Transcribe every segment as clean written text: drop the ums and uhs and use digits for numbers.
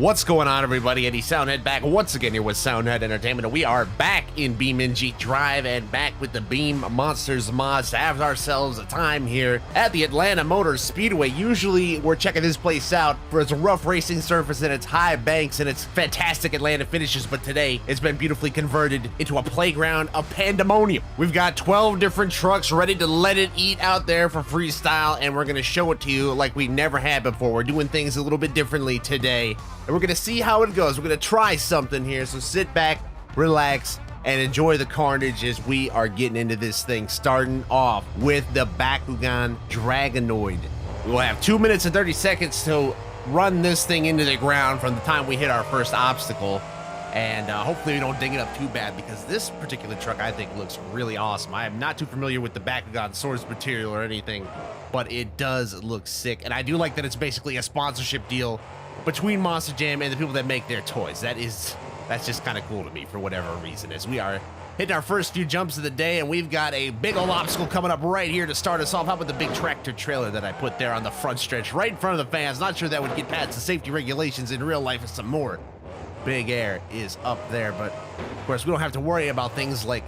What's going on, everybody? Eddie Soundhead back once again here with Soundhead Entertainment, and we are back in BeamNG Drive and back with the Beam Monsters mods to have ourselves a time here at the Atlanta Motor Speedway. Usually we're checking this place out for its rough racing surface and its high banks and its fantastic Atlanta finishes, but today it's been beautifully converted into a playground of pandemonium. We've got 12 different trucks ready to let it eat out there for freestyle, and we're going to show it to you like we never had before. We're doing things a little bit differently today. And we're gonna see how it goes. We're gonna try something here, so sit back, relax, and enjoy the carnage as we are getting into this thing, starting off with the Bakugan Dragonoid. We will have 2 minutes and 30 seconds to run this thing into the ground from the time we hit our first obstacle, and hopefully we don't ding it up too bad, because this particular truck I think looks really awesome. I am not too familiar with the Bakugan source material or anything, but it does look sick, and I do like that it's basically a sponsorship deal between Monster Jam and the people that make their toys. That's just kind of cool to me for whatever reason, as we are hitting our first few jumps of the day, and we've got a big old obstacle coming up right here to start us off. How about the big tractor trailer that I put there on the front stretch right in front of the fans? Not sure that would get past the safety regulations in real life and some more. Big Air is up there, but of course we don't have to worry about things like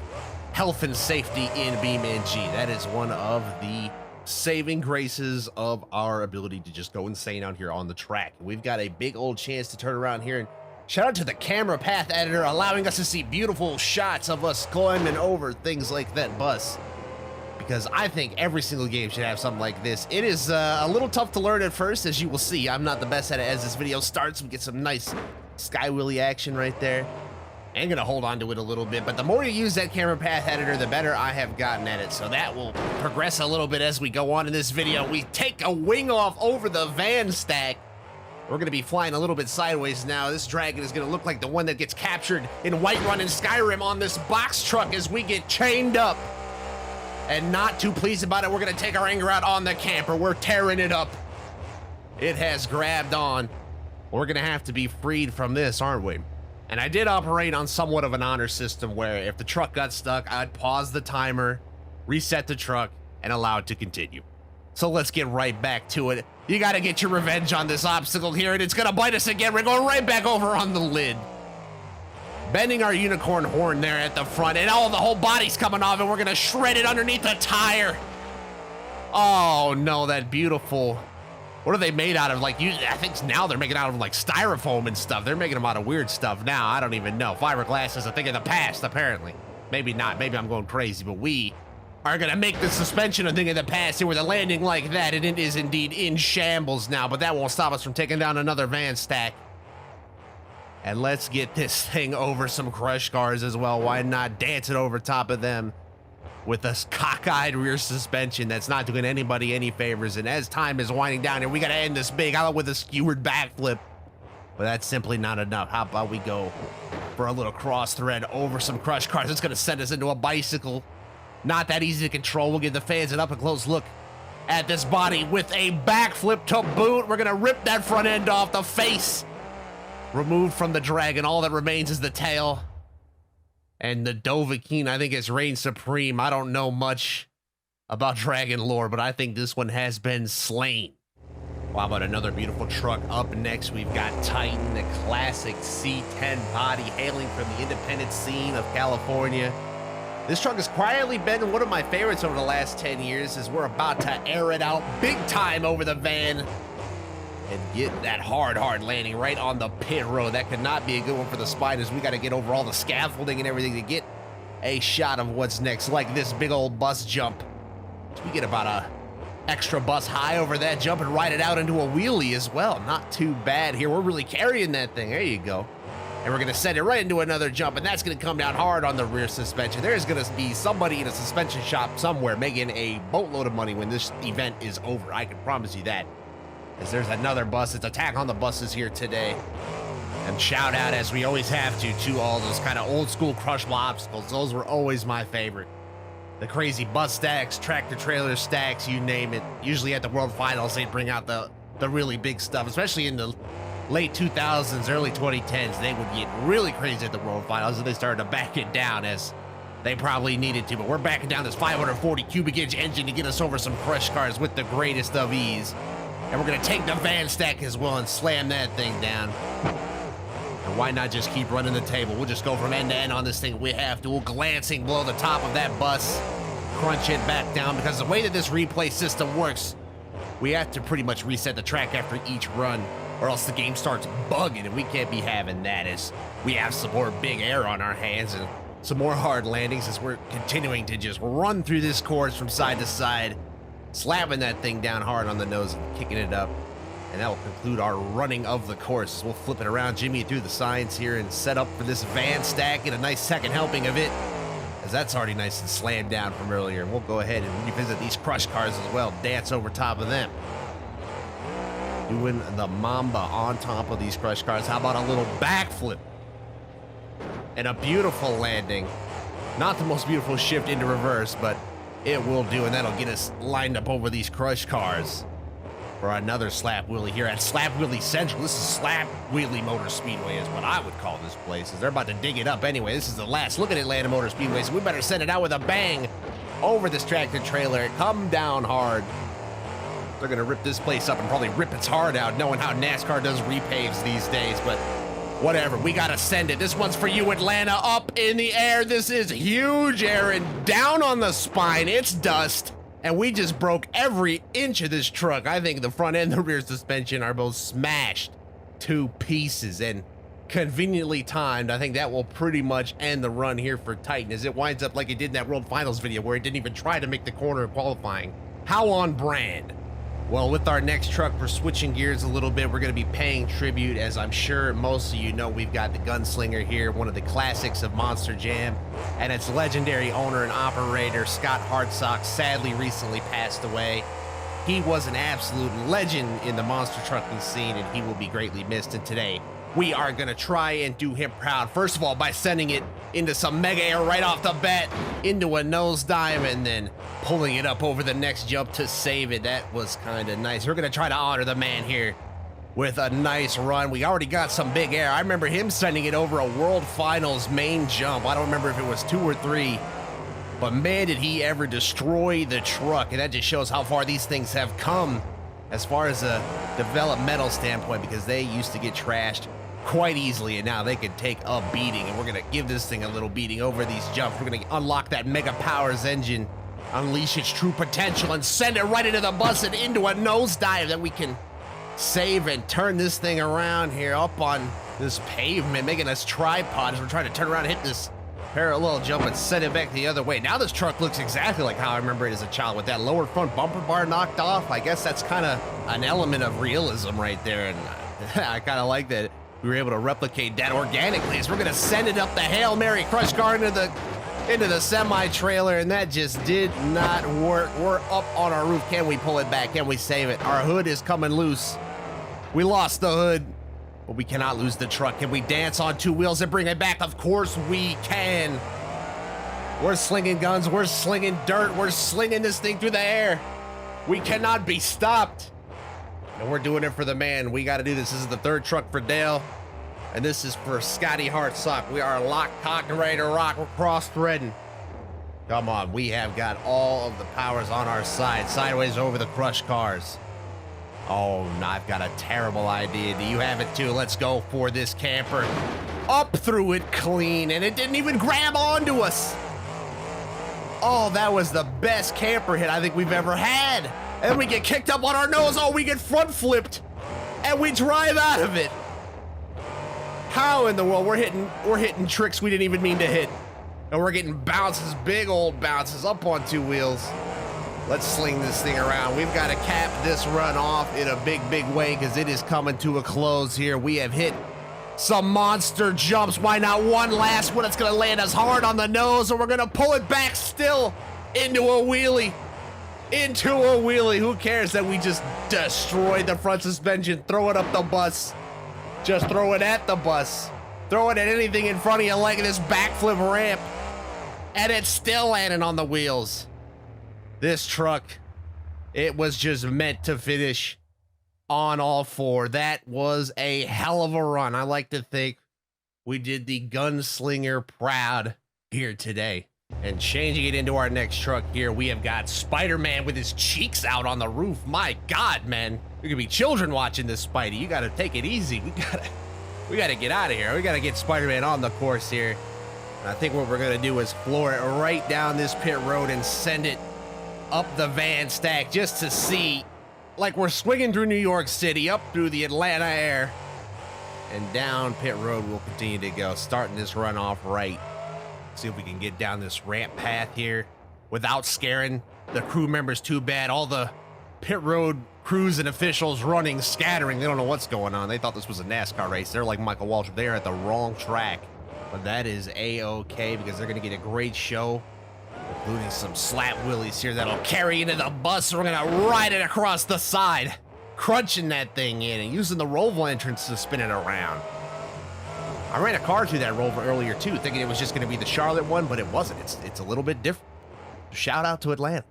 health and safety in BeamNG. That is one of the saving graces of our ability to just go insane out here on the track. We've got a big old chance to turn around here, and shout out to the camera path editor allowing us to see beautiful shots of us climbing over things like that bus, because I think every single game should have something like this. It is a little tough to learn at first, as you will see. I'm not the best at it. As this video starts, we get some nice sky wheelie action right there. I'm gonna hold on to it a little bit, but the more you use that camera path editor, the better I have gotten at it. So that will progress a little bit as we go on in this video. We take a wing off over the van stack. We're gonna be flying a little bit sideways now. This dragon is gonna look like the one that gets captured in Whiterun and Skyrim on this box truck as we get chained up. And not too pleased about it, we're gonna take our anger out on the camper. We're tearing it up. It has grabbed on. We're gonna have to be freed from this, aren't we? And I did operate on somewhat of an honor system where if the truck got stuck, I'd pause the timer, reset the truck, and allow it to continue. So let's get right back to it. You gotta get your revenge on this obstacle here, and it's gonna bite us again. We're going right back over on the lid. Bending our unicorn horn there at the front, and the whole body's coming off, and we're gonna shred it underneath the tire. Oh no, that beautiful... What are they made out of? Like, I think now they're making out of like styrofoam and stuff. They're making them out of weird stuff now. I don't even know. Fiberglass is a thing of the past, apparently. Maybe not. Maybe I'm going crazy, but we are gonna make the suspension a thing of the past here with a landing like that, and it is indeed in shambles now, but that won't stop us from taking down another van stack. And let's get this thing over some crush cars as well. Why not dance it over top of them with a cockeyed rear suspension that's not doing anybody any favors? And as time is winding down here, we gotta end this big out with a skewered backflip, but that's simply not enough. How about we go for a little cross thread over some crush cars? It's gonna send us into a bicycle. Not that easy to control. We'll give the fans an up and close look at this body with a backflip to boot. We're gonna rip that front end off. The face removed from the dragon. All that remains is the tail. And the Dovahkiin, I think, has reigned supreme. I don't know much about dragon lore, but I think this one has been slain. Well, how about another beautiful truck up next? We've got Titan, the classic C10 body, hailing from the independent scene of California. This truck has quietly been one of my favorites over the last 10 years, as we're about to air it out big time over the van and get that hard landing right on the pit road. That could not be a good one for the spiders. We got to get over all the scaffolding and everything to get a shot of what's next, like this big old bus jump. So we get about a extra bus high over that jump and ride it out into a wheelie as well. Not too bad here. We're really carrying that thing. There you go. And we're going to send it right into another jump, and that's going to come down hard on the rear suspension. There's going to be somebody in a suspension shop somewhere making a boatload of money when this event is over. I can promise you that. As there's another bus. It's attack on the buses here today. And shout out, as we always have to all those kind of old school crushable obstacles. Those were always my favorite. The crazy bus stacks, tractor trailer stacks, you name it. Usually at the World Finals, they'd bring out the really big stuff, especially in the late 2000s, early 2010s. They would get really crazy at the World Finals, and they started to back it down as they probably needed to. But we're backing down this 540 cubic inch engine to get us over some crush cars with the greatest of ease. And we're gonna take the van stack as well and slam that thing down. why not just keep running the table? We'll just go from end to end on this thing. We have to. We'll glancing below the top of that bus, crunch it back down, because the way that this replay system works, we have to pretty much reset the track after each run, or else the game starts bugging, and we can't be having that, as we have some more big air on our hands and some more hard landings as we're continuing to just run through this course from side to side, slapping that thing down hard on the nose and kicking it up. And that will conclude our running of the course. We'll flip it around Jimmy through the signs here and set up for this van stack, get a nice second helping of it, as that's already nice and slammed down from earlier. And we'll go ahead and revisit these crush cars as well, dance over top of them. Doing the Mamba on top of these crush cars. How about a little backflip? And a beautiful landing. Not the most beautiful shift into reverse, but it will do, and that'll get us lined up over these crush cars for another slap wheelie here at Slap Wheelie Central. This is Slap Wheelie Motor Speedway is what I would call this place, as they're about to dig it up anyway. This is the last look at Atlanta Motor Speedway, so we better send it out with a bang over this tractor trailer. Come down hard. They're gonna rip this place up and probably rip its heart out, knowing how NASCAR does repaves these days, but whatever, we gotta send it. This one's for you, Atlanta. Up in the air. This is huge, Aaron. Down on the spine. It's dust. And we just broke every inch of this truck. I think the front and the rear suspension are both smashed to pieces, and conveniently timed. I think that will pretty much end the run here for Titan, as it winds up like it did in that World Finals video where it didn't even try to make the corner in qualifying. How on brand? Well, with our next truck, we're switching gears a little bit. We're going to be paying tribute, as I'm sure most of you know, we've got the Gunslinger here, one of the classics of Monster Jam, and its legendary owner and operator, Scott Hartsock, sadly recently passed away. He was an absolute legend in the monster trucking scene, and he will be greatly missed. And today, we are going to try and do him proud. First of all, by sending it into some mega air right off the bat, into a nosedive, and then pulling it up over the next jump to save it. That was kind of nice. We're going to try to honor the man here with a nice run. We already got some big air. I remember him sending it over a World Finals main jump. I don't remember if it was 2 or 3, but man, did he ever destroy the truck. And that just shows how far these things have come as far as a developmental standpoint, because they used to get trashed quite easily, and now they can take a beating, and we're gonna give this thing a little beating over these jumps. We're gonna unlock that Mega Powers engine, unleash its true potential, and send it right into the bus and into a nosedive that we can save and turn this thing around here up on this pavement, making us tripods. We're trying to turn around and hit this parallel jump and send it back the other way. Now this truck looks exactly like how I remember it as a child, with that lower front bumper bar knocked off. I guess that's kind of an element of realism right there, and I kind of like that we were able to replicate that organically, as we're gonna send it up the Hail Mary crush car into the semi-trailer, and that just did not work. We're up on our roof. Can we pull it back? Can we save it? Our hood is coming loose. We lost the hood, but we cannot lose the truck. Can we dance on 2 wheels and bring it back? Of course we can. We're slinging guns, we're slinging dirt, we're slinging this thing through the air. We cannot be stopped. And we're doing it for the man. We got to do this. This is the 3rd truck for Dale, and this is for Scotty Hartsock. We are locked, cocked, and ready to rock. We're cross-threading. Come on, we have got all of the powers on our side. Sideways over the crush cars. Oh, no, I've got a terrible idea. Do you have it too? Let's go for this camper. Up through it clean, and it didn't even grab onto us. Oh, that was the best camper hit I think we've ever had. And we get kicked up on our nose. Oh, we get front flipped, and we drive out of it. How in the world? We're hitting tricks we didn't even mean to hit, and we're getting bounces, big old bounces up on 2 wheels. Let's sling this thing around. We've got to cap this run off in a big way, because it is coming to a close here. We have hit some monster jumps. Why not one last one? It's gonna land us hard on the nose, and we're gonna pull it back still into a wheelie. Who cares that we just destroyed the front suspension? Throw it up the bus. Just throw it at the bus. Throw it at anything in front of you, like this backflip ramp, and it's still landing on the wheels. This truck, it was just meant to finish on all 4. That was a hell of a run. I like to think we did the Gunslinger proud here today. And changing it into our next truck here, we have got Spider-Man with his cheeks out on the roof. My God, man. There could be children watching this, Spidey. You gotta take it easy. We got to get out of here. We got to get Spider-Man on the course here. And I think what we're going to do is floor it right down this pit road and send it up the van stack just to see, like we're swinging through New York City, up through the Atlanta air, and down pit road we'll continue to go, starting this run off right. See if we can get down this ramp path here without scaring the crew members too bad. All the pit road crews and officials running, scattering. They don't know what's going on. They thought this was a NASCAR race. They're like Michael Walsh. They're at the wrong track. But that is A-okay because they're going to get a great show, including some slap wheelies here that'll carry into the bus. So we're going to ride it across the side, crunching that thing in and using the Roval entrance to spin it around. I ran a car through that Rover earlier too, thinking it was just going to be the Charlotte one, but it wasn't. It's a little bit different. Shout out to Atlanta.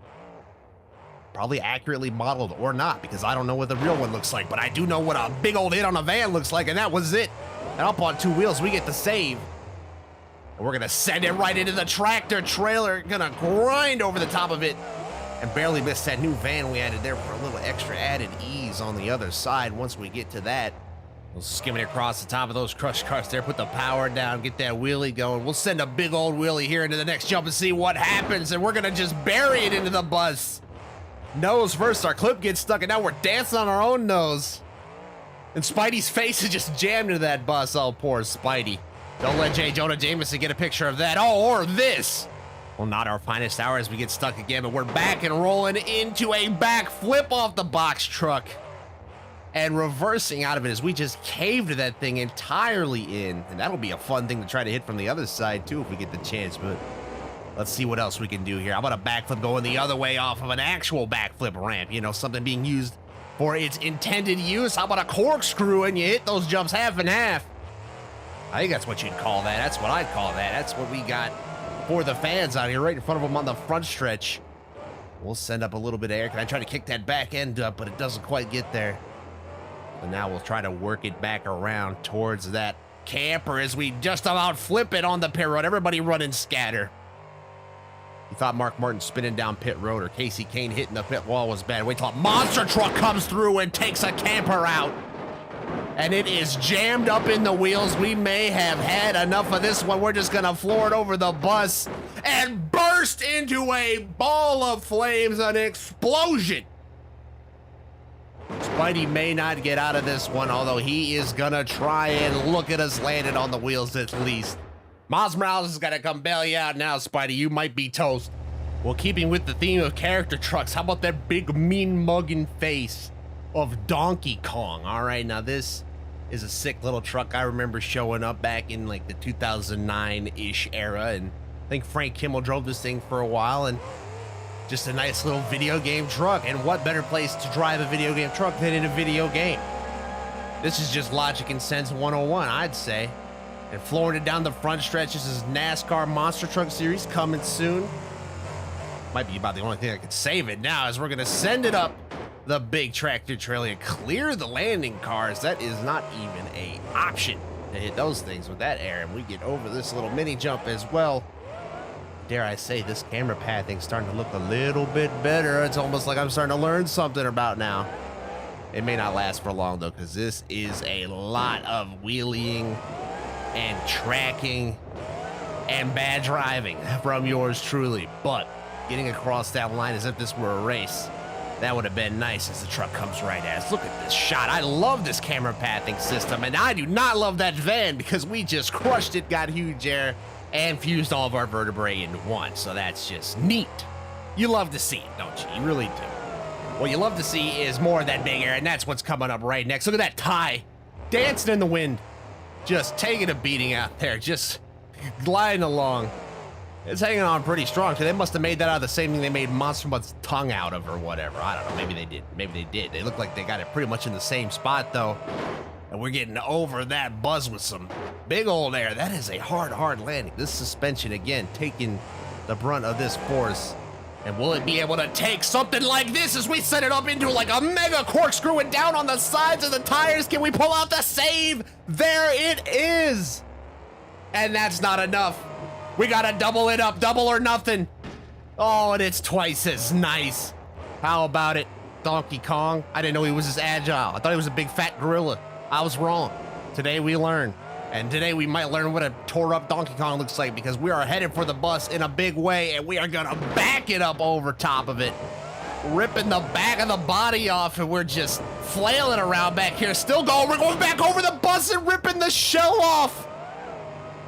Probably accurately modeled or not, because I don't know what the real one looks like, but I do know what a big old hit on a van looks like, and that was it. And up on two wheels, we get the save. And we're going to send it right into the tractor trailer, going to grind over the top of it, and barely miss that new van we added there for a little extra added ease on the other side. Once we get to that, we'll skim it across the top of those crushed cars there, put the power down, get that wheelie going. We'll send a big old wheelie here into the next jump and see what happens, and we're going to just bury it into the bus. Nose first, our clip gets stuck, and now we're dancing on our own nose. And Spidey's face is just jammed into that bus. Oh, poor Spidey. Don't let J. Jonah Jameson get a picture of that. Oh, or this. Well, not our finest hour as we get stuck again, but we're back and rolling into a back flip off the box truck. And reversing out of it as we just caved that thing entirely in. And that'll be a fun thing to try to hit from the other side, too, if we get the chance. But let's see what else we can do here. How about a backflip going the other way off of an actual backflip ramp? You know, something being used for its intended use. How about a corkscrew and you hit those jumps half and half? I think that's what you'd call that. That's what I'd call that. That's what we got for the fans out here, right in front of them on the front stretch. We'll send up a little bit of air. Can I try to kick that back end up, but it doesn't quite get there. And now we'll try to work it back around towards that camper as we just about flip it on the pit road. Everybody running scatter. You thought Mark Martin spinning down pit road or Casey Kane hitting the pit wall was bad. Wait till a monster truck comes through and takes a camper out. And it is jammed up in the wheels. We may have had enough of this one. We're just going to floor it over the bus and burst into a ball of flames, an explosion. Spidey may not get out of this one, although he is going to try and look at us landed on the wheels at least. Miles Morales is going to come bail you out now, Spidey. You might be toast. Well, keeping with the theme of character trucks, how about that big mean mugging face of Donkey Kong? All right, now this is a sick little truck. I remember showing up back in like the 2009-ish era, and I think Frank Kimmel drove this thing for a while, and just a nice little video game truck. And what better place to drive a video game truck than in a video game? This is just logic and sense 101, I'd say. And flooring it down the front stretch. This is NASCAR Monster Truck Series coming soon. Might be about the only thing that could save it now, as we're going to send it up the big tractor trailer and clear the landing cars. That is not even an option to hit those things with that air. And we get over this little mini jump as well. Dare I say, this camera pathing's starting to look a little bit better. It's almost like I'm starting to learn something about now. It may not last for long, though, because this is a lot of wheeling and tracking and bad driving from yours truly. But getting across that line as if this were a race, that would have been nice as the truck comes right at us. Look at this shot. I love this camera pathing system, and I do not love that van because we just crushed it, got huge air, and fused all of our vertebrae into one. So that's just neat. You love to see it, don't you? You really do. What you love to see is more of that big air, and that's what's coming up right next. Look at that tie dancing in the wind, just taking a beating out there, just gliding along. It's hanging on pretty strong. So they must have made that out of the same thing they made Monster Mud's tongue out of or whatever. I don't know. Maybe they did. Maybe they did. They look like they got it pretty much in the same spot, though. And we're getting over that buzz with some big old air. That is a hard landing. This suspension, again, taking the brunt of this force. And will it be able to take something like this as we set it up into like a mega corkscrew and down on the sides of the tires? Can we pull out the save? There it is. And that's not enough. We gotta double it up, double or nothing. Oh, and it's twice as nice. How about it, Donkey Kong? I didn't know he was this agile. I thought he was a big fat gorilla. I was wrong. Today we learn. And today we might learn what a tore up Donkey Kong looks like, because we are headed for the bus in a big way, and we are gonna back it up over top of it, ripping the back of the body off, and we're just flailing around back here, still going. We're going back over the bus and ripping the shell off.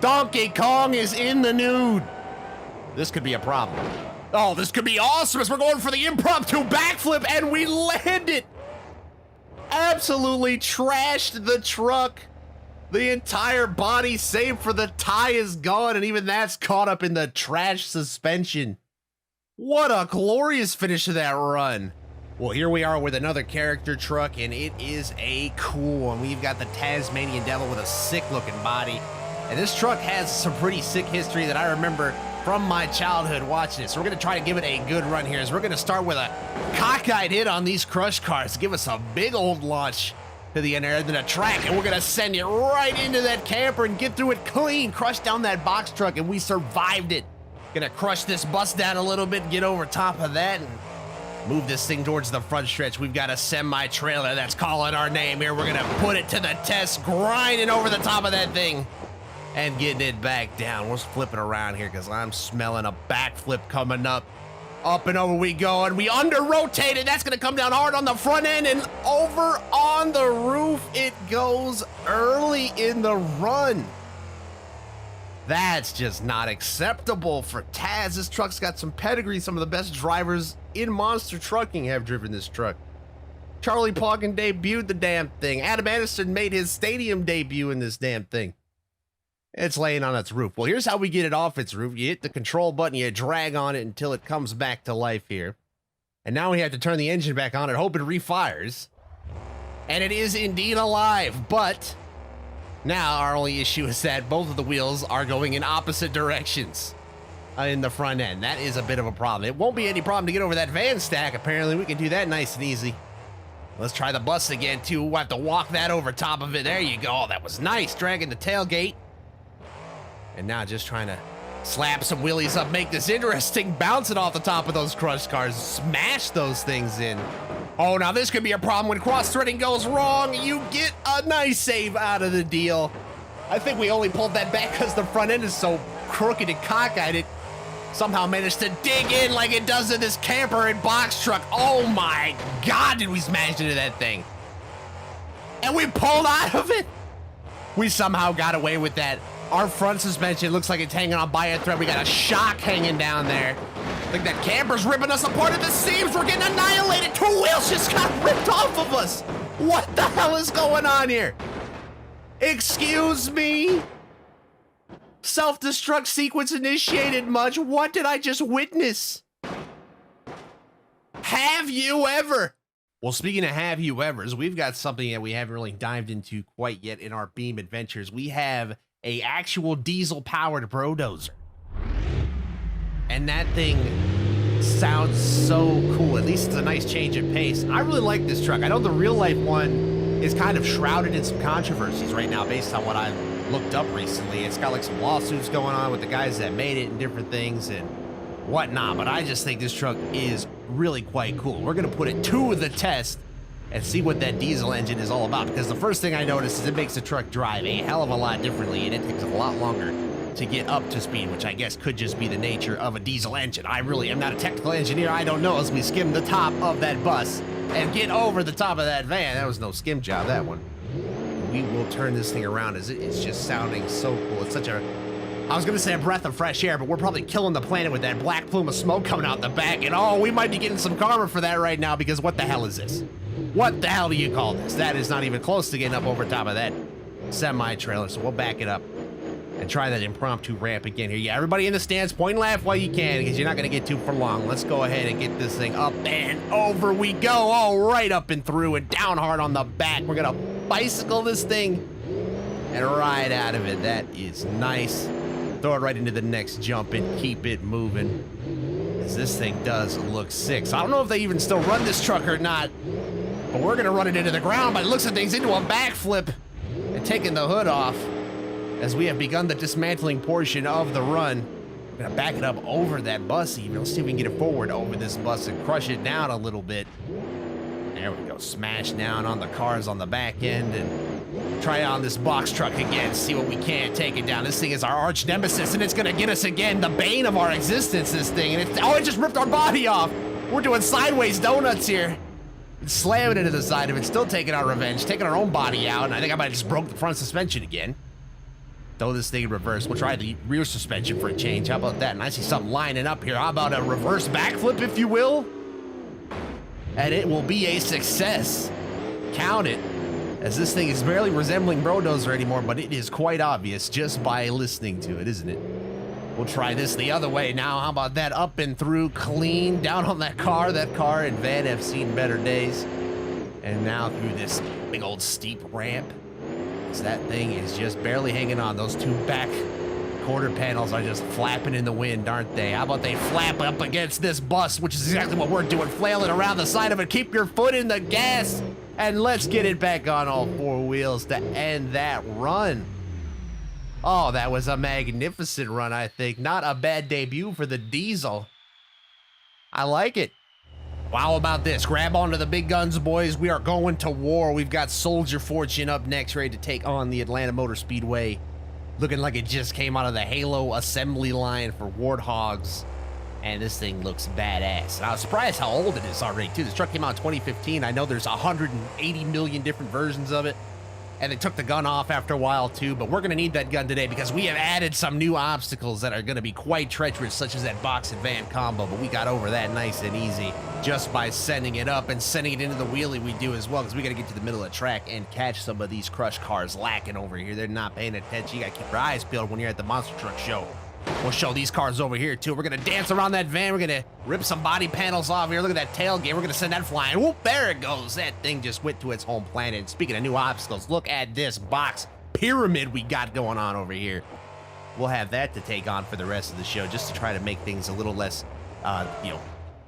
Donkey Kong is in the nude. This could be a problem. Oh, this could be awesome as we're going for the impromptu backflip, and we land it. Absolutely trashed the truck. The entire body, save for the tie, is gone, and even that's caught up in the trash suspension. What a glorious finish to that run. Well, here we are with another character truck, and it is a cool one. We've got the Tasmanian Devil with a sick-looking body, and this truck has some pretty sick history that I remember from my childhood watching it. So we're going to try to give it a good run here, as we're going to start with a cockeyed hit on these crush cars to give us a big old launch to the end of the track, and we're gonna send it right into that camper and get through it clean, crush down that box truck, and we survived it. Gonna crush this bus down a little bit, get over top of that, and move this thing towards the front stretch. We've got a semi-trailer that's calling our name here. We're gonna put it to the test, grinding over the top of that thing and getting it back down. We're flipping around here because I'm smelling a backflip coming up. Up and over we go, and we under-rotated. That's gonna come down hard on the front end, and over on the roof it goes early in the run. That's just not acceptable for Taz. This truck's got some pedigree. Some of the best drivers in monster trucking have driven this truck. Charlie Pauken debuted the damn thing. Adam Anderson made his stadium debut in this damn thing. It's laying on its roof. Well, here's how we get it off its roof. You hit the control button, you drag on it until it comes back to life here. And now we have to turn the engine back on and hope it refires. And it is indeed alive, but now our only issue is that both of the wheels are going in opposite directions in the front end. That is a bit of a problem. It won't be any problem to get over that van stack. Apparently we can do that nice and easy. Let's try the bus again too. We'll have to walk that over top of it. There you go. Oh, that was nice, dragging the tailgate. And now just trying to slap some wheelies up, make this interesting, bounce it off the top of those crush cars, smash those things in. Oh, now this could be a problem when cross-threading goes wrong. You get a nice save out of the deal. I think we only pulled that back because the front end is so crooked and cockeyed. It somehow managed to dig in like it does in this camper and box truck. Oh my God, did we smash into that thing. And we pulled out of it. We somehow got away with that. Our front suspension looks like it's hanging on by a thread. We got a shock hanging down there. I think that camper's ripping us apart at the seams. We're getting annihilated. Two wheels just got ripped off of us. What the hell is going on here? Excuse me? Self-destruct sequence initiated much. What did I just witness? Have you ever? Well, speaking of have you evers, we've got something that we haven't really dived into quite yet in our Beam adventures. We have a actual diesel-powered Brodozer. And that thing sounds so cool. At least it's a nice change of pace. I really like this truck. I know the real-life one is kind of shrouded in some controversies right now based on what I've looked up recently. It's got like some lawsuits going on with the guys that made it and different things and whatnot, but I just think this truck is really quite cool. We're gonna put it to the test and see what that diesel engine is all about, because the first thing I noticed is it makes the truck drive a hell of a lot differently, and it takes a lot longer to get up to speed, which I guess could just be the nature of a diesel engine. I really am not a technical engineer. I don't know. As we skim the top of that bus and get over the top of that van, that was no skim job, that one. We will turn this thing around as it's just sounding so cool. It's such a, I was gonna say a breath of fresh air, but we're probably killing the planet with that black plume of smoke coming out the back, and oh, we might be getting some karma for that right now, because what the hell is this? What the hell do you call this? That is not even close to getting up over top of that semi-trailer, so we'll back it up and try that impromptu ramp again here. Yeah, everybody in the stands, point and laugh while you can, because you're not gonna get too for long. Let's go ahead and get this thing up and over we go. All right, up and through and down hard on the back. We're gonna bicycle this thing and ride out of it. That is nice. Throw it right into the next jump and keep it moving, as this thing does look sick. So I don't know if they even still run this truck or not, but we're gonna run it into the ground by the looks of things, into a backflip and taking the hood off as we have begun the dismantling portion of the run. We're gonna back it up over that bus even. Let's see if we can get it forward over this bus and crush it down a little bit. There we go, smash down on the cars on the back end, and Try on this box truck again, see what we can, take it down. This thing is our arch nemesis, and it's gonna get us again, the bane of our existence, this thing. And it just ripped our body off. We're doing sideways donuts here. It's slamming into the side of it, still taking our revenge, taking our own body out, and I think I might have just broke the front suspension again. Throw this thing in reverse. We'll try the rear suspension for a change. How about that? And I see something lining up here. How about a reverse backflip, if you will? And it will be a success. Count it. As this thing is barely resembling Brodozer anymore, but it is quite obvious just by listening to it, isn't it? We'll try this the other way now. How about that? Up and through, clean, down on that car. That car and van have seen better days. And now through this big old steep ramp. That thing is just barely hanging on. Those two back quarter panels are just flapping in the wind, aren't they? How about they flap up against this bus, which is exactly what we're doing, flailing around the side of it. Keep your foot in the gas, and let's get it back on all four wheels to end that run. Oh, that was a magnificent run, I think. Not a bad debut for the Diesel. I like it. Wow, how about this? Grab onto the big guns, boys. We are going to war. We've got Soldier Fortune up next, ready to take on the Atlanta Motor Speedway. Looking like it just came out of the Halo assembly line for Warthogs. And this thing looks badass. And I was surprised how old it is already, too. This truck came out in 2015. I know there's 180 million different versions of it. And they took the gun off after a while, too. But we're going to need that gun today because we have added some new obstacles that are going to be quite treacherous, such as that box and van combo. But we got over that nice and easy just by sending it up and sending it into the wheelie we do as well, because we got to get to the middle of the track and catch some of these crush cars lacking over here. They're not paying attention. You got to keep your eyes peeled when you're at the Monster Truck Show. We'll show these cars over here, too. We're going to dance around that van. We're going to rip some body panels off here. Look at that tailgate. We're going to send that flying. Whoop, there it goes. That thing just went to its home planet. And speaking of new obstacles, look at this box pyramid we got going on over here. We'll have that to take on for the rest of the show, just to try to make things a little less,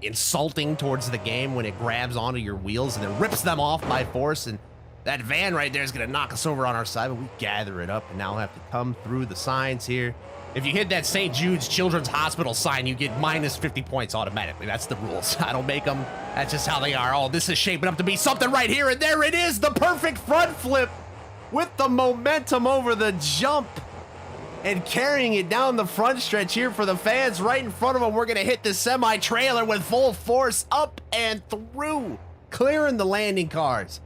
insulting towards the game when it grabs onto your wheels and then rips them off by force. And that van right there is going to knock us over on our side, but we gather it up, and now we'll have to come through the signs here. If you hit that St. Jude's Children's Hospital sign, you get minus 50 points automatically. That's the rules. I don't make them. That's just how they are. Oh, this is shaping up to be something right here, and there it is, the perfect front flip with the momentum over the jump and carrying it down the front stretch here for the fans right in front of them. We're going to hit the semi-trailer with full force up and through, clearing the landing cars.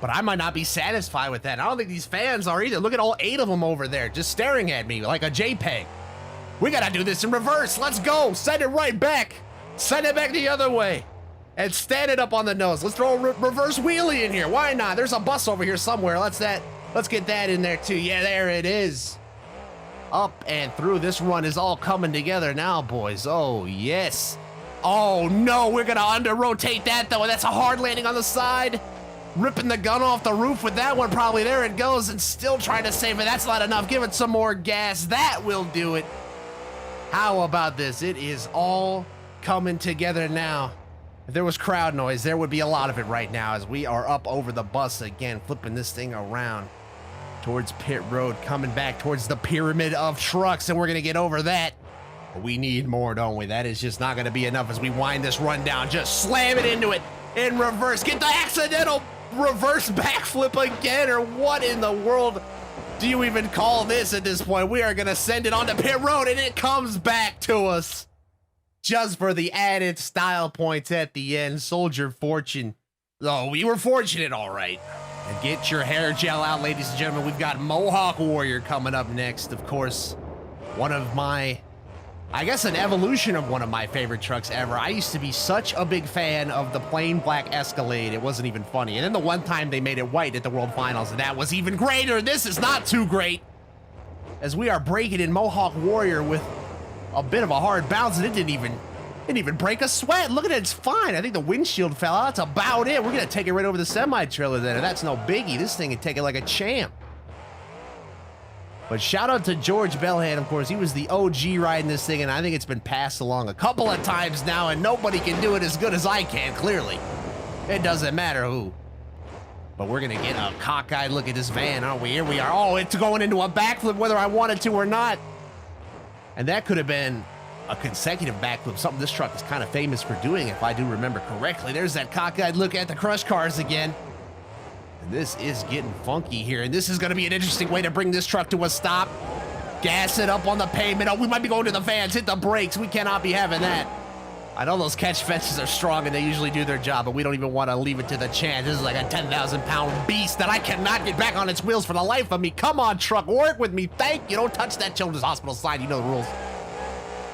But I might not be satisfied with that. I don't think these fans are either. Look at all 8 of them over there just staring at me like a JPEG. We got to do this in reverse. Let's go. Send it right back. Send it back the other way. And stand it up on the nose. Let's throw a reverse wheelie in here. Why not? There's a bus over here somewhere. Let's get that in there too. Yeah, there it is. Up and through. This run is all coming together now, boys. Oh, yes. Oh, no. We're going to under-rotate that, though. That's a hard landing on the side. Ripping the gun off the roof with that one, probably. There it goes, and still trying to save it. That's not enough. Give it some more gas. That will do it. How about this? It is all coming together now. If there was crowd noise, there would be a lot of it right now as we are up over the bus again, flipping this thing around towards pit road, coming back towards the pyramid of trucks, and we're going to get over that. But we need more, don't we? That is just not going to be enough as we wind this run down. Just slam it into it in reverse. Get the accidental reverse backflip again, or what in the world do you even call this at this point? We are going to send it onto pit road, and it comes back to us just for the added style points at the end. Soldier Fortune. Oh, we were fortunate, all right. And get your hair gel out, ladies and gentlemen. We've got Mohawk Warrior coming up next. Of course, one of my, I guess an evolution of one of my favorite trucks ever. I used to be such a big fan of the plain black Escalade. It wasn't even funny. And then the one time they made it white at the World Finals, and that was even greater. This is not too great, as we are breaking in Mohawk Warrior with a bit of a hard bounce, and it didn't even break a sweat. Look at it, it's fine. I think the windshield fell out. That's about it. We're gonna take it right over the semi-trailer then, and that's no biggie. This thing can take it like a champ. But shout out to George Bellhand, of course. He was the OG riding this thing, and I think it's been passed along a couple of times now, and nobody can do it as good as I can, clearly. It doesn't matter who. But we're gonna get a cockeyed look at this van, aren't we? Here we are. Oh, it's going into a backflip whether I wanted to or not. And that could have been a consecutive backflip, something this truck is kind of famous for doing, if I do remember correctly. There's that cockeyed look at the crush cars again. And this is getting funky here, and this is gonna be an interesting way to bring this truck to a stop. Gas it up on the pavement. Oh, we might be going to the vans. Hit the brakes. We cannot be having that. I know those catch fences are strong and they usually do their job, but we don't even want to leave it to the chance. This is like a 10,000-pound beast that I cannot get back on its wheels for the life of me. Come on, truck, work with me. Thank you. Don't touch that Children's Hospital sign. You know the rules.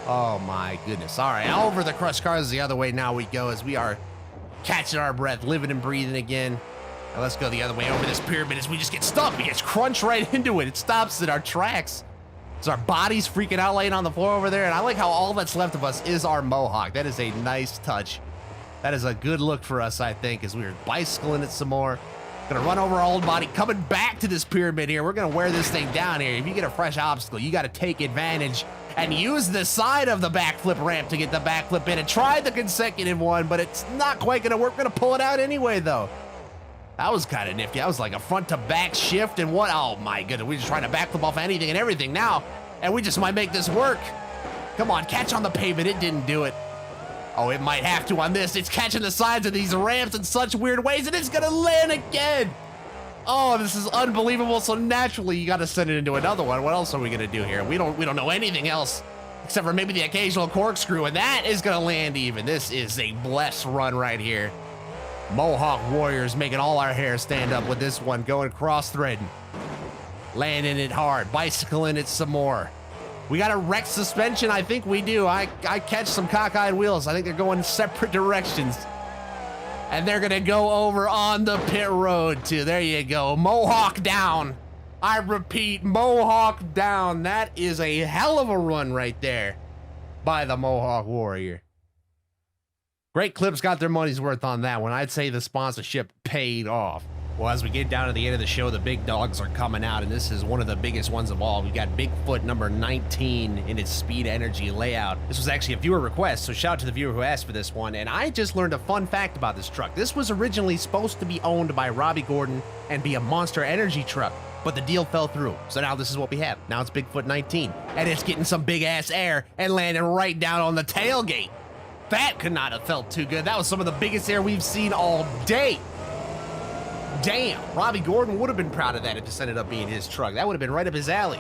Oh, my goodness. All right, over the crushed cars the other way now we go as we are catching our breath, living and breathing again. Now let's go the other way over this pyramid as we just get stuck. We just crunch right into it. It stops at our tracks. So our body's freaking out laying on the floor over there, and I like how all that's left of us is our Mohawk. That is a nice touch. That is a good look for us, I think, as we're bicycling it some more. Gonna run over our old body, coming back to this pyramid here. We're gonna wear this thing down here. If you get a fresh obstacle, you gotta take advantage and use the side of the backflip ramp to get the backflip in. And try the consecutive one, but it's not quite gonna work. We're gonna pull it out anyway, though. That was kind of nifty. That was like a front to back shift and what? Oh my goodness, we're just trying to backflip off anything and everything now, and we just might make this work. Come on, catch on the pavement. It didn't do it. Oh, it might have to on this. It's catching the sides of these ramps in such weird ways, and it's gonna land again. Oh, this is unbelievable. So naturally, you gotta send it into another one. What else are we gonna do here? We don't know anything else except for maybe the occasional corkscrew, and that is gonna land even. This is a blessed run right here. Mohawk Warriors making all our hair stand up with this one, going cross-threading. Landing it hard, bicycling it some more. We got a wrecked suspension? I think we do. I catch some cockeyed wheels. I think they're going separate directions. And they're gonna go over on the pit road too. There you go, Mohawk down. I repeat, Mohawk down. That is a hell of a run right there by the Mohawk Warrior. Great Clips got their money's worth on that one. I'd say the sponsorship paid off. Well, as we get down to the end of the show, the big dogs are coming out, and this is one of the biggest ones of all. We got Bigfoot number 19 in its speed energy layout. This was actually a viewer request, so shout out to the viewer who asked for this one. And I just learned a fun fact about this truck. This was originally supposed to be owned by Robbie Gordon and be a Monster Energy truck, but the deal fell through. So now this is what we have. Now it's Bigfoot 19, and it's getting some big ass air and landing right down on the tailgate. That could not have felt too good. That was some of the biggest air we've seen all day. Damn, Robbie Gordon would have been proud of that if this ended up being his truck. That would have been right up his alley.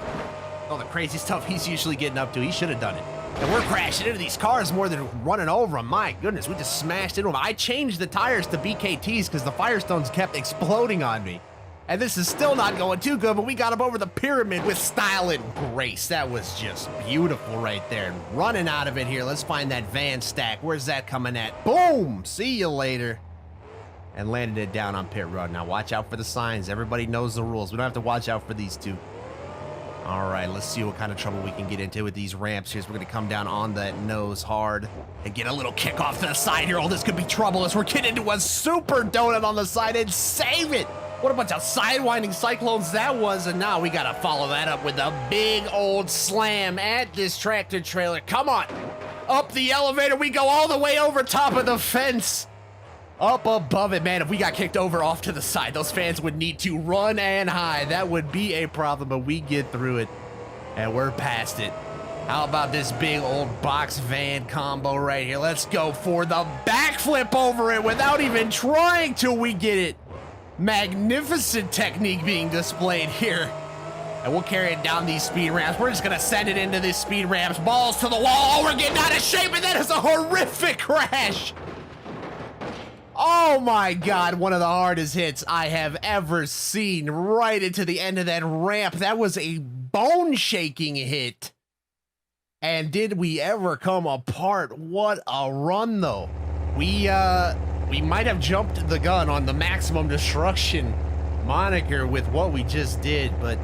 All the crazy stuff he's usually getting up to, he should have done it. And we're crashing into these cars more than running over them. My goodness, we just smashed into them. I changed the tires to BKTs because the Firestones kept exploding on me. And this is still not going too good, but we got him over the pyramid with style and grace. That was just beautiful right there. And running out of it here, let's find that van stack. Where's that coming at? Boom! See you later. And landed it down on pit road. Now watch out for the signs. Everybody knows the rules. We don't have to watch out for these two. All right, let's see what kind of trouble we can get into with these ramps here. So we're going to come down on that nose hard and get a little kick off to the side here. Oh, this could be trouble as we're getting into a super donut on the side and save it. What a bunch of sidewinding cyclones that was, and now we gotta follow that up with a big old slam at this tractor trailer. Come on, up the elevator we go all the way over top of the fence. Up above it, man, if we got kicked over off to the side, those fans would need to run and hide. That would be a problem, but we get through it, and we're past it. How about this big old box van combo right here? Let's go for the backflip over it without even trying till we get it. Magnificent technique being displayed here. And we'll carry it down these speed ramps. We're just gonna send it into these speed ramps. Balls to the wall. Oh, we're getting out of shape, and that is a horrific crash. Oh my God, one of the hardest hits I have ever seen right into the end of that ramp. That was a bone-shaking hit. And did we ever come apart? What a run, though. We might have jumped the gun on the maximum destruction moniker with what we just did, but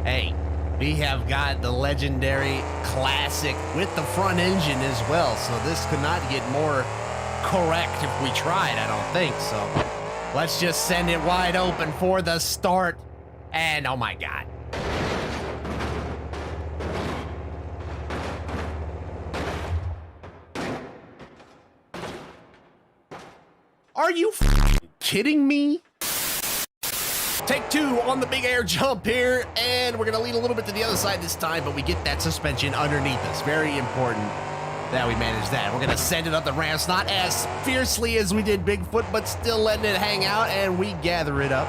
hey, we have got the legendary classic with the front engine as well, so this could not get more correct if we tried, I don't think. So let's just send it wide open for the start, and oh my God. Are you kidding me? Take two on the big air jump here, and we're gonna lean a little bit to the other side this time, but we get that suspension underneath us. Very important that we manage that. We're gonna send it up the ramps, not as fiercely as we did Bigfoot, but still letting it hang out, and we gather it up.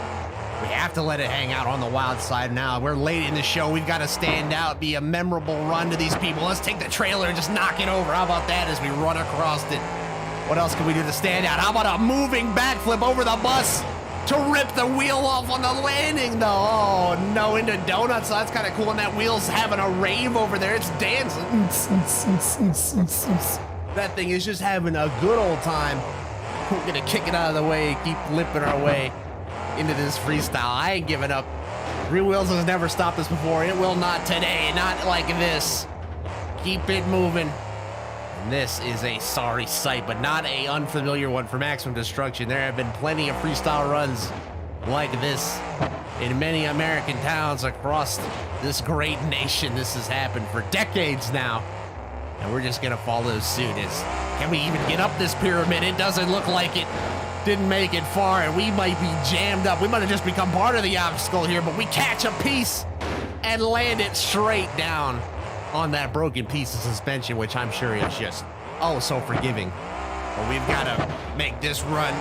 We have to let it hang out on the wild side now. We're late in the show. We've got to stand out, be a memorable run to these people. Let's take the trailer and just knock it over. How about that as we run across it? What else can we do to stand out? How about a moving backflip over the bus to rip the wheel off on the landing, though? Oh, no, into donuts. So that's kind of cool. And that wheel's having a rave over there. It's dancing. That thing is just having a good old time. We're going to kick it out of the way, keep limping our way into this freestyle. I ain't giving up. Three Wheels has never stopped us before. It will not today. Not like this. Keep it moving. And this is a sorry sight, but not a unfamiliar one for Maximum Destruction. There have been plenty of freestyle runs like this in many American towns across this great nation. This has happened for decades now, and we're just gonna follow suit. Can we even get up this pyramid? It doesn't look like it. Didn't make it far, and we might be jammed up. We might have just become part of the obstacle here, but we catch a piece and land it straight down on that broken piece of suspension, which I'm sure is just oh so forgiving. But we've got to make this run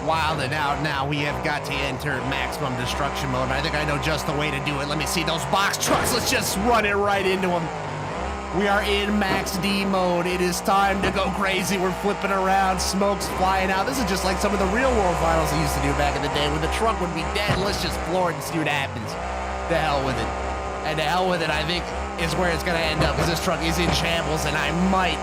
wild and out now. We have got to enter maximum destruction mode. I think I know just the way to do it. Let me see those box trucks. Let's just run it right into them. We are in max D mode. It is time to go crazy. We're flipping around, smoke's flying out. This is just like some of the real world finals they used to do back in the day when the truck would be dead. Let's just floor it and see what happens. The hell with it. And the hell with it, I think, is where it's gonna end up, because this truck is in shambles and I might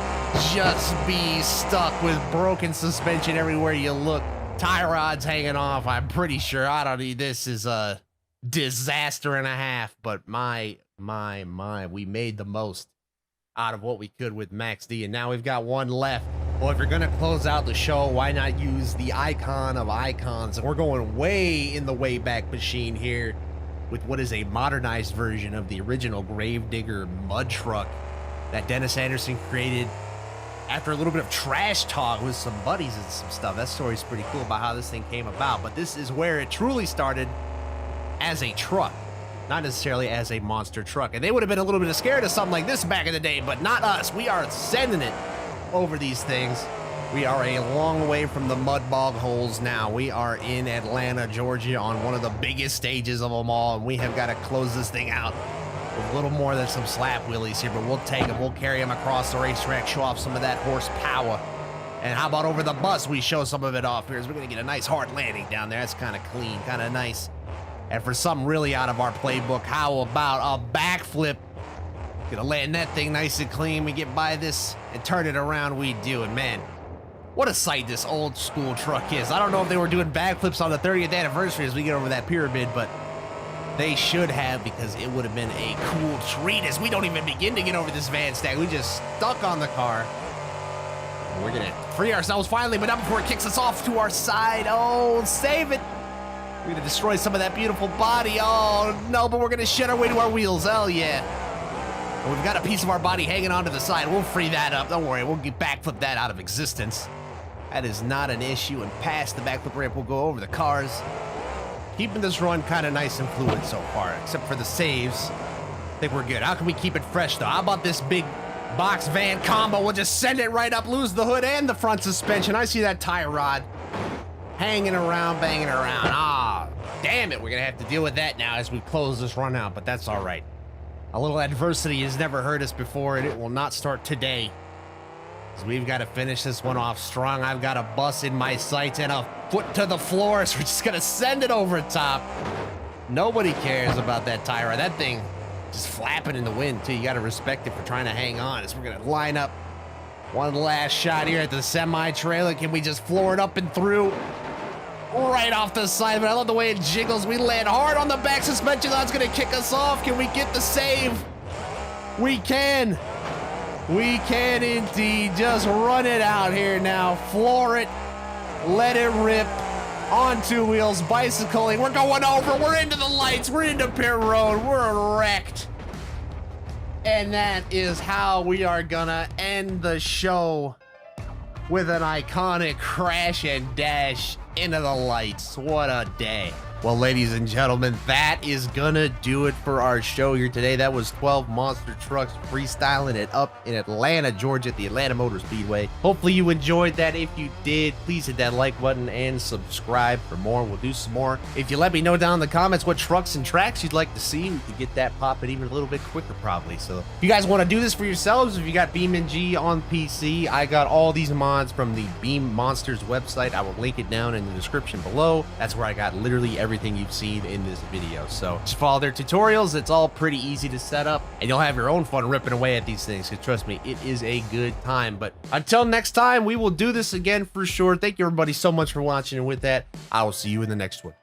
just be stuck with broken suspension everywhere you look. Tie rods hanging off, I'm pretty sure. I don't need this. Is a disaster and a half, but my, we made the most out of what we could with Max D, and now we've got one left. Well, if you're gonna close out the show, why not use the icon of icons? And we're going way in the Wayback Machine here with what is a modernized version of the original Gravedigger mud truck that Dennis Anderson created after a little bit of trash talk with some buddies and some stuff. That story's pretty cool about how this thing came about, but this is where it truly started as a truck, not necessarily as a monster truck. And they would have been a little bit scared of something like this back in the day, but not us. We are sending it over these things. We are a long way from the mud bog holes now. We are in Atlanta, Georgia, on one of the biggest stages of them all, and we have got to close this thing out with a little more than some slap wheelies here, but we'll take them. We'll carry them across the racetrack, show off some of that horsepower. And how about over the bus, we show some of it off here, as we're going to get a nice hard landing down there. That's kind of clean, kind of nice. And for something really out of our playbook, how about a backflip? Gonna land that thing nice and clean. We get by this and turn it around, we do. And man, what a sight this old school truck is. I don't know if they were doing backflips on the 30th anniversary as we get over that pyramid, but they should have, because it would have been a cool treat as we don't even begin to get over this van stack. We just stuck on the car. We're gonna free ourselves finally, but not before it kicks us off to our side. Oh, save it. We're gonna destroy some of that beautiful body. Oh no, but we're gonna shed our way to our wheels. Hell yeah. Well, we've got a piece of our body hanging onto the side. We'll free that up. Don't worry, we'll get backflip that out of existence. That is not an issue, and past the backflip ramp, we'll go over the cars. Keeping this run kind of nice and fluid so far, except for the saves. I think we're good. How can we keep it fresh though? How about this big box van combo? We'll just send it right up, lose the hood and the front suspension. I see that tie rod hanging around, banging around. Ah, damn it. We're going to have to deal with that now as we close this run out, but that's all right. A little adversity has never hurt us before, and it will not start today. So we've got to finish this one off strong. I've got a bus in my sights and a foot to the floor, so we're just going to send it over top. Nobody cares about that tie rod. That thing just flapping in the wind, too. You got to respect it for trying to hang on. As we're going to line up one last shot here at the semi-trailer. Can we just floor it up and through? Right off the side, but I love the way it jiggles. We land hard on the back suspension. That's gonna kick us off. Can we get the save? We can. We can indeed. Just run it out here now. Floor it. Let it rip. On two wheels, bicycling. We're going over. We're into the lights. We're into pit road. We're wrecked. And that is how we are gonna end the show, with an iconic crash and dash into the lights. What a day. Well, ladies and gentlemen, that is gonna do it for our show here today. That was 12 monster trucks freestyling it up in Atlanta, Georgia at the Atlanta Motor Speedway. Hopefully you enjoyed that. If you did, please hit that like button and subscribe for more. We'll do some more. If you let me know down in the comments what trucks and tracks you'd like to see, we could get that popping even a little bit quicker probably. So if you guys want to do this for yourselves, if you got BeamNG on PC, I got all these mods from the Beam Monsters website. I will link it down in the description below. That's where I got literally everything you've seen in this video. So just follow their tutorials. It's all pretty easy to set up, and you'll have your own fun ripping away at these things, because trust me, it is a good time. But until next time, we will do this again for sure. Thank you everybody so much for watching, and with that, I will see you in the next one.